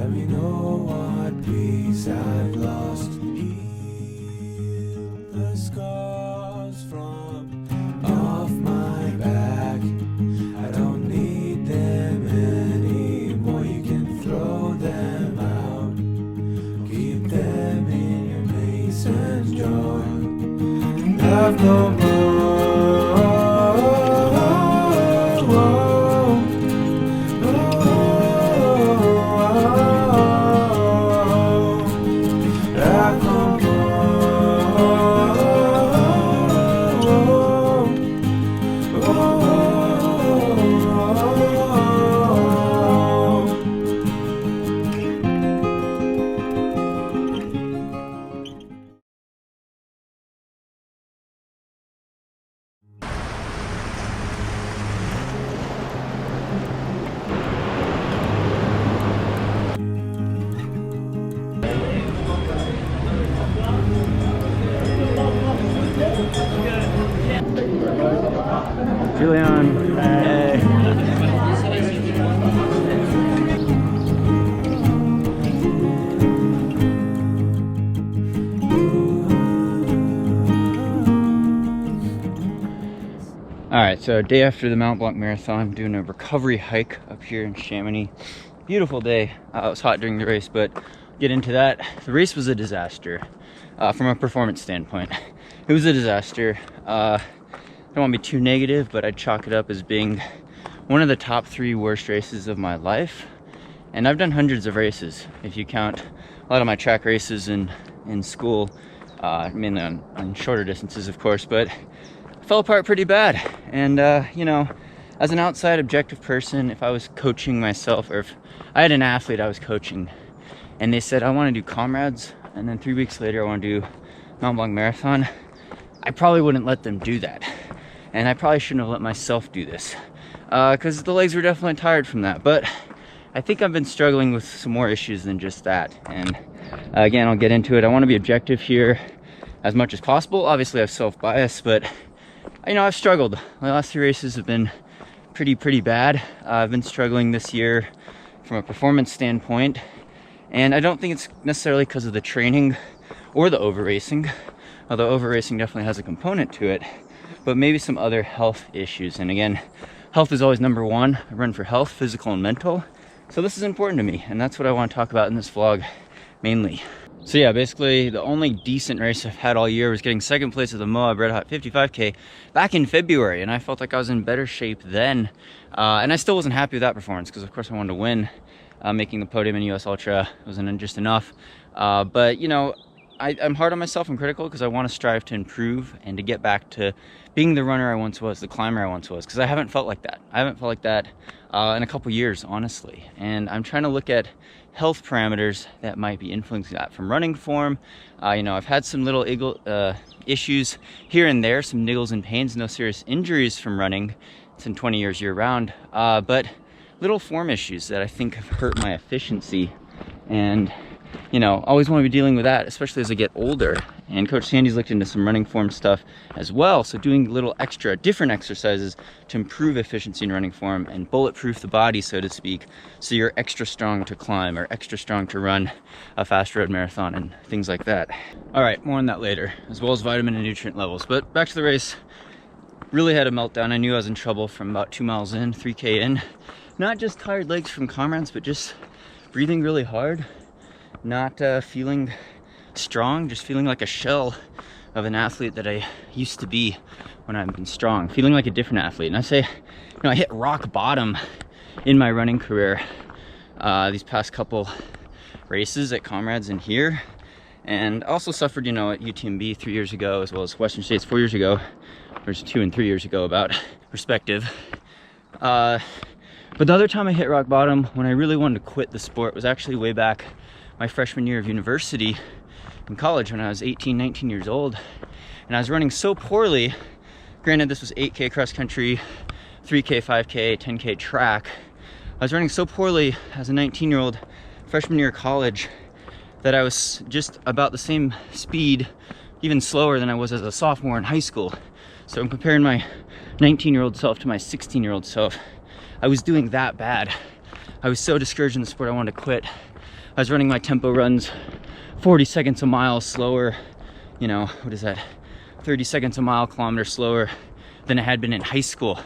Let me know what piece I've lost. Heal the scars from off my back. I don't need them anymore. You can throw them out. Keep them in your mason jar. I've no more. Julian, hey. All right, so day after the Mont Blanc marathon, I'm doing a recovery hike up here in Chamonix. Beautiful day. It was hot during the race, but get into that. The race was a disaster from a performance standpoint. It was a disaster. I don't want to be too negative, but I'd chalk it up as being one of the top 3 worst races of my life. And I've done hundreds of races, if you count a lot of my track races in school, mainly on shorter distances, of course, but fell apart pretty bad. And you know, as an outside objective person, if I was coaching myself, or if I had an athlete I was coaching and they said I want to do comrades and then 3 weeks later I want to do Mont Blanc marathon, I probably wouldn't let them do that. And I probably shouldn't have let myself do this because the legs were definitely tired from that. But I think I've been struggling with some more issues than just that. And again, I'll get into it. I want to be objective here as much as possible. Obviously I have self-bias, but you know, I've struggled. My last 3 races have been pretty bad. I've been struggling this year from a performance standpoint, and I don't think it's necessarily because of the training or the over racing, although over racing definitely has a component to it, but maybe some other health issues. And again, health is always number 1. I run for health, physical and mental, so this is important to me, and that's what I want to talk about in this vlog mainly. So yeah, basically the only decent race I've had all year was getting 2nd place at the Moab Red Hot 55K back in February, and I felt like I was in better shape then. And I still wasn't happy with that performance because of course I wanted to win. Making the podium in US Ultra wasn't just enough. But you know, I'm hard on myself and critical because I want to strive to improve and to get back to being the runner I once was, the climber I once was, because I haven't felt like that. I haven't felt like that in a couple years, honestly. And I'm trying to look at health parameters that might be influencing that, from running form. You know, I've had some little issues here and there, some niggles and pains, no serious injuries from running. It's in 20 years year round, but little form issues that I think have hurt my efficiency. And you know, always want to be dealing with that, especially as I get older. And Coach Sandy's looked into some running form stuff as well, so doing little extra different exercises to improve efficiency in running form and bulletproof the body, so to speak, so you're extra strong to climb or extra strong to run a fast road marathon and things like that. All right, more on that later, as well as vitamin and nutrient levels. But back to the race. Really had a meltdown. I knew I was in trouble from about 2 miles in, 3K in. Not just tired legs from comrades, but just breathing really hard. Not feeling strong, just feeling like a shell of an athlete that I used to be when I've been strong, feeling like a different athlete. And I say, you know, I hit rock bottom in my running career these past couple races at comrades and here, and also suffered, you know, at UTMB 3 years ago, as well as Western States 4 years ago, or 2 and 3 years ago, about perspective. But the other time I hit rock bottom when I really wanted to quit the sport was actually way back my freshman year of university in college, when I was 18, 19 years old. And I was running so poorly. Granted, this was 8K cross country, 3K, 5K, 10K track. I was running so poorly as a 19-year-old freshman year of college that I was just about the same speed, even slower than I was as a sophomore in high school. So I'm comparing my 19-year-old self to my 16-year-old self. I was doing that bad. I was so discouraged in the sport, I wanted to quit. I was running my tempo runs 40 seconds a mile slower, you know, what is that, 30 seconds a mile, kilometer slower than I had been in high school.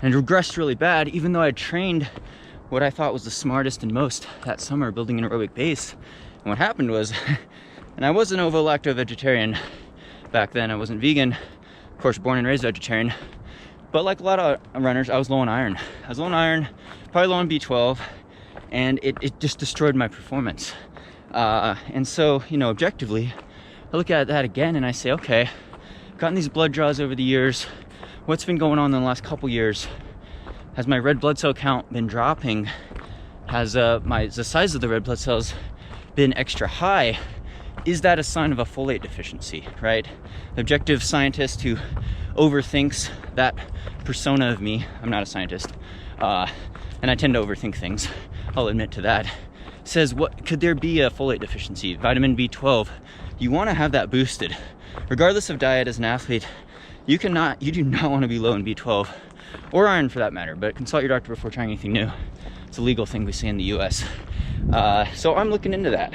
And it regressed really bad, even though I trained what I thought was the smartest and most that summer, building an aerobic base. And what happened was, and I was an ovo-lacto vegetarian back then, I wasn't vegan, of course born and raised vegetarian, but like a lot of runners, I was low on iron. I was low on iron, probably low on B12, and it just destroyed my performance. And so, you know, objectively, I look at that again and I say, okay, gotten these blood draws over the years. What's been going on in the last couple years? Has my red blood cell count been dropping? Has the size of the red blood cells been extra high? Is that a sign of a folate deficiency, right? The objective scientist who overthinks that persona of me, I'm not a scientist, and I tend to overthink things, I'll admit to that, says, what could there be a folate deficiency? Vitamin B12, you want to have that boosted. Regardless of diet as an athlete, you do not want to be low in B12 or iron for that matter, but consult your doctor before trying anything new. It's a legal thing we say in the US. So I'm looking into that.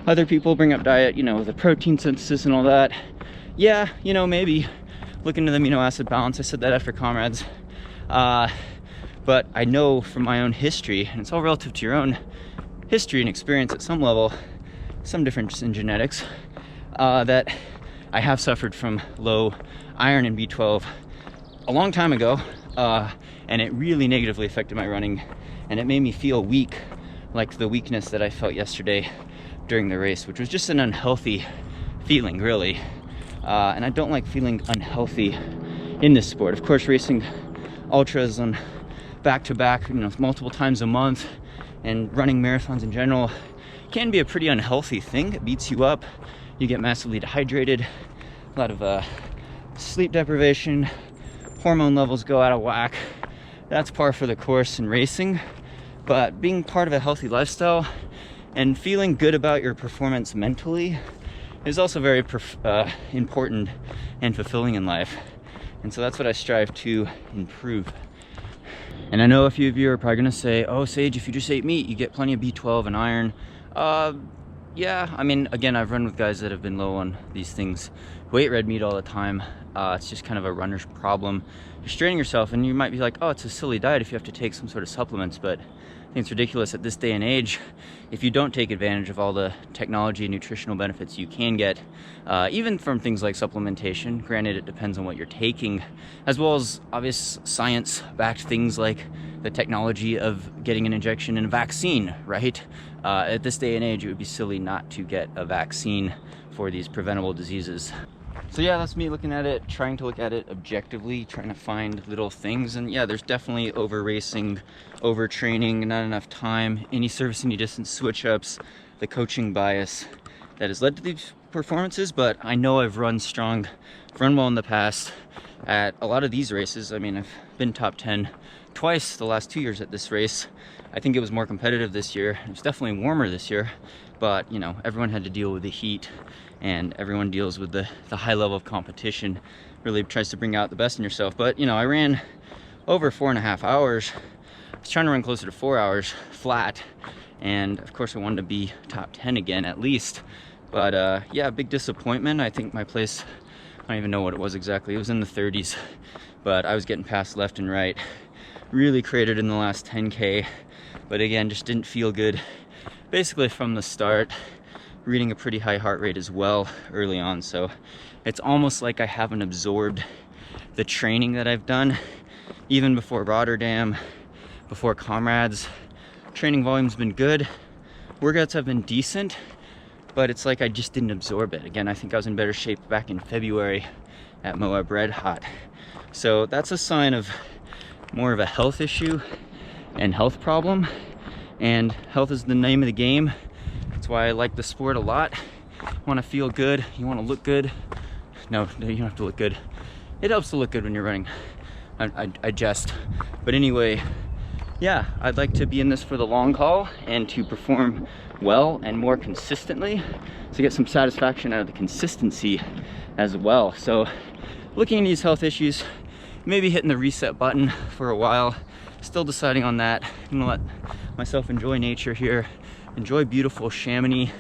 Other people bring up diet, you know, the protein synthesis and all that. Yeah, you know, maybe look into the amino acid balance. I said that after comrades. But I know from my own history, and it's all relative to your own history and experience at some level, some difference in genetics, that I have suffered from low iron and B12 a long time ago, and it really negatively affected my running, and it made me feel weak, like the weakness that I felt yesterday during the race, which was just an unhealthy feeling, really. And I don't like feeling unhealthy in this sport. Of course, racing ultras on back-to-back, you know, multiple times a month, and running marathons in general can be a pretty unhealthy thing. It beats you up, you get massively dehydrated, a lot of sleep deprivation, hormone levels go out of whack. That's par for the course in racing. But being part of a healthy lifestyle and feeling good about your performance mentally is also very important and fulfilling in life. And so that's what I strive to improve. And I know a few of you are probably gonna say, oh, Sage, if you just ate meat, you get plenty of B12 and iron. Yeah, I mean, again, I've run with guys that have been low on these things who ate red meat all the time. It's just kind of a runner's problem. You're straining yourself, and you might be like, oh, it's a silly diet if you have to take some sort of supplements, but I think it's ridiculous at this day and age if you don't take advantage of all the technology and nutritional benefits you can get, even from things like supplementation. Granted, it depends on what you're taking, as well as obvious science-backed things like the technology of getting an injection in a vaccine, right? At this day and age, it would be silly not to get a vaccine for these preventable diseases. So yeah, that's me looking at it, trying to look at it objectively, trying to find little things. And yeah, there's definitely over racing, over training, not enough time, any service, any distance switch ups, the coaching bias that has led to these performances. But I know I've run strong, I've run well in the past at a lot of these races. I mean, I've been top 10 twice the last 2 years at this race. I think it was more competitive this year. It was definitely warmer this year, but you know, everyone had to deal with the heat, and everyone deals with the high level of competition, really tries to bring out the best in yourself. But you know, I ran over 4.5 hours. I was trying to run closer to 4 hours flat, and of course I wanted to be top 10 again at least. But yeah, big disappointment. I think my place, I don't even know what it was exactly, it was in the 30s, but I was getting passed left and right. Really created in the last 10K, but again, just didn't feel good basically from the start. Reading a pretty high heart rate as well early on, so it's almost like I haven't absorbed the training that I've done even before Rotterdam, before comrades. Training volume's been good, workouts have been decent, but it's like I just didn't absorb it. Again, I think I was in better shape back in February at Moab Red Hot. So that's a sign of more of a health issue and health problem, and health is the name of the game. That's why I like the sport a lot. You want to feel good, you want to look good. No, you don't have to look good. It helps to look good when you're running. I jest. But anyway, yeah, I'd like to be in this for the long haul and to perform well and more consistently, to get some satisfaction out of the consistency as well. So looking at these health issues, maybe hitting the reset button for a while, still deciding on that. I'm gonna let myself enjoy nature here, Enjoy beautiful Chamonix.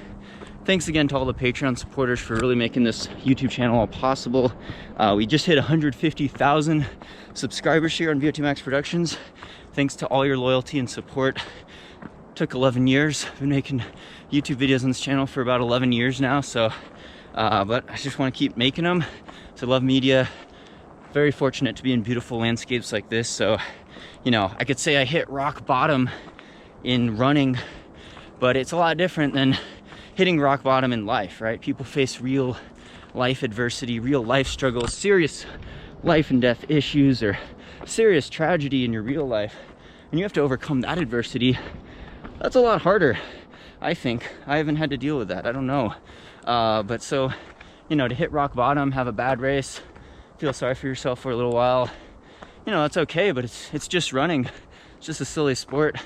Thanks again to all the Patreon supporters for really making this YouTube channel all possible. We just hit 150,000 subscribers here on VO2 Max Productions. Thanks to all your loyalty and support. Took 11 years. I've been making YouTube videos on this channel for about 11 years now, so but I just want to keep making them. So love media. Very fortunate to be in beautiful landscapes like this. So, you know, I could say I hit rock bottom in running, but it's a lot different than hitting rock bottom in life, right? People face real life adversity, real life struggles, serious life and death issues, or serious tragedy in your real life, and you have to overcome that adversity. That's a lot harder, I think. I haven't had to deal with that. I don't know. But so, you know, to hit rock bottom, have a bad race, feel sorry for yourself for a little while, you know, that's okay, but it's just running. It's just a silly sport.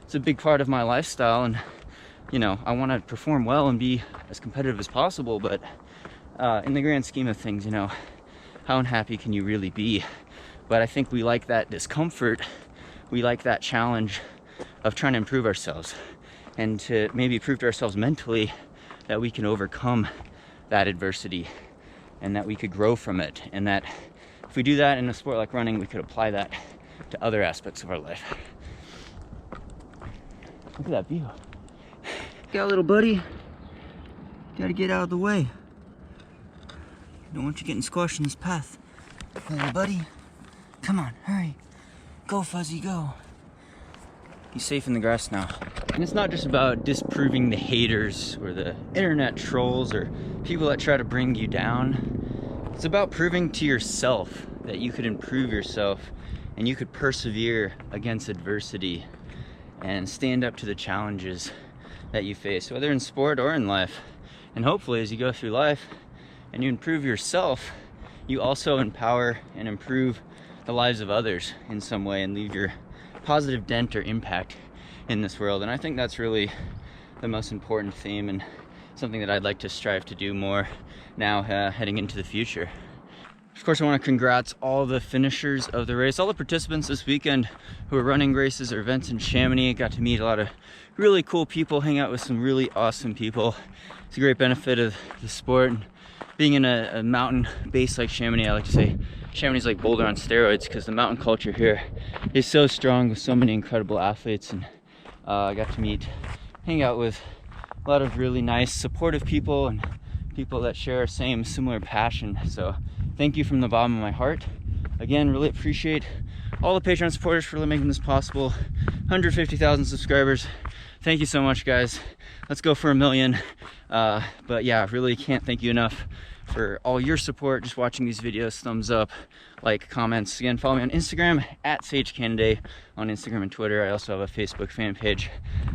It's a big part of my lifestyle, and you know, I want to perform well and be as competitive as possible, but in the grand scheme of things, you know, how unhappy can you really be? But I think we like that discomfort. We like that challenge of trying to improve ourselves, and to maybe prove to ourselves mentally that we can overcome that adversity and that we could grow from it, and that if we do that in a sport like running, we could apply that to other aspects of our life. Look at that view. Got, little buddy. Gotta get out of the way. Don't want you getting squashed in this path. Little buddy. Come on, hurry. Go, Fuzzy, go. He's safe in the grass now. And it's not just about disproving the haters or the internet trolls or people that try to bring you down. It's about proving to yourself that you could improve yourself and you could persevere against adversity and stand up to the challenges that you face, whether in sport or in life. And hopefully as you go through life and you improve yourself, you also empower and improve the lives of others in some way and leave your positive dent or impact in this world. And I think that's really the most important theme, and something that I'd like to strive to do more now heading into the future. Of course, I want to congrats all the finishers of the race, all the participants this weekend who are running races or events in Chamonix. Got to meet a lot of really cool people, hang out with some really awesome people. It's a great benefit of the sport. And being in a mountain base like Chamonix, I like to say Chamonix is like Boulder on steroids, because the mountain culture here is so strong with so many incredible athletes. And I got to hang out with a lot of really nice, supportive people and people that share our similar passion. So thank you from the bottom of my heart. Again, really appreciate all the Patreon supporters for making this possible. 150,000 subscribers. Thank you so much, guys. Let's go for 1 million. But yeah, really can't thank you enough for all your support, just watching these videos. Thumbs up, like, comments. Again, follow me on Instagram at Canaday on Instagram and Twitter. I also have a Facebook fan page,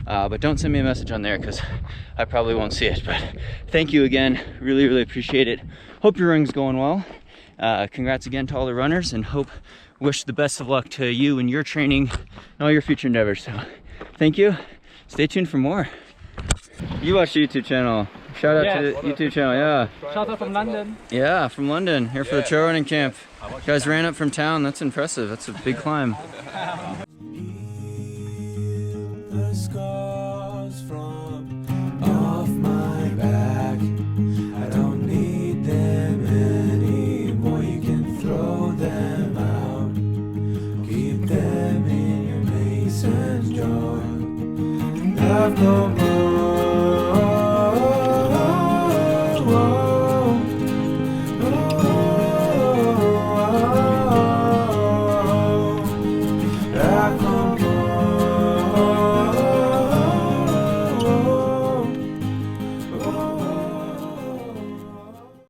but don't send me a message on there because I probably won't see it. But thank you again, really appreciate it. Hope your running's going well. Congrats again to all the runners, and wish the best of luck to you and your training and all your future endeavors. So thank you. Stay tuned for more. You watch the YouTube channel. Shout out to the YouTube channel, yeah. Shout out from London. Yeah, from London, here for the trail running camp. You guys ran up from town, that's impressive. That's a big climb. The scars from off my back, I don't need them anymore. You can throw them out, keep them in your mason jar. I've no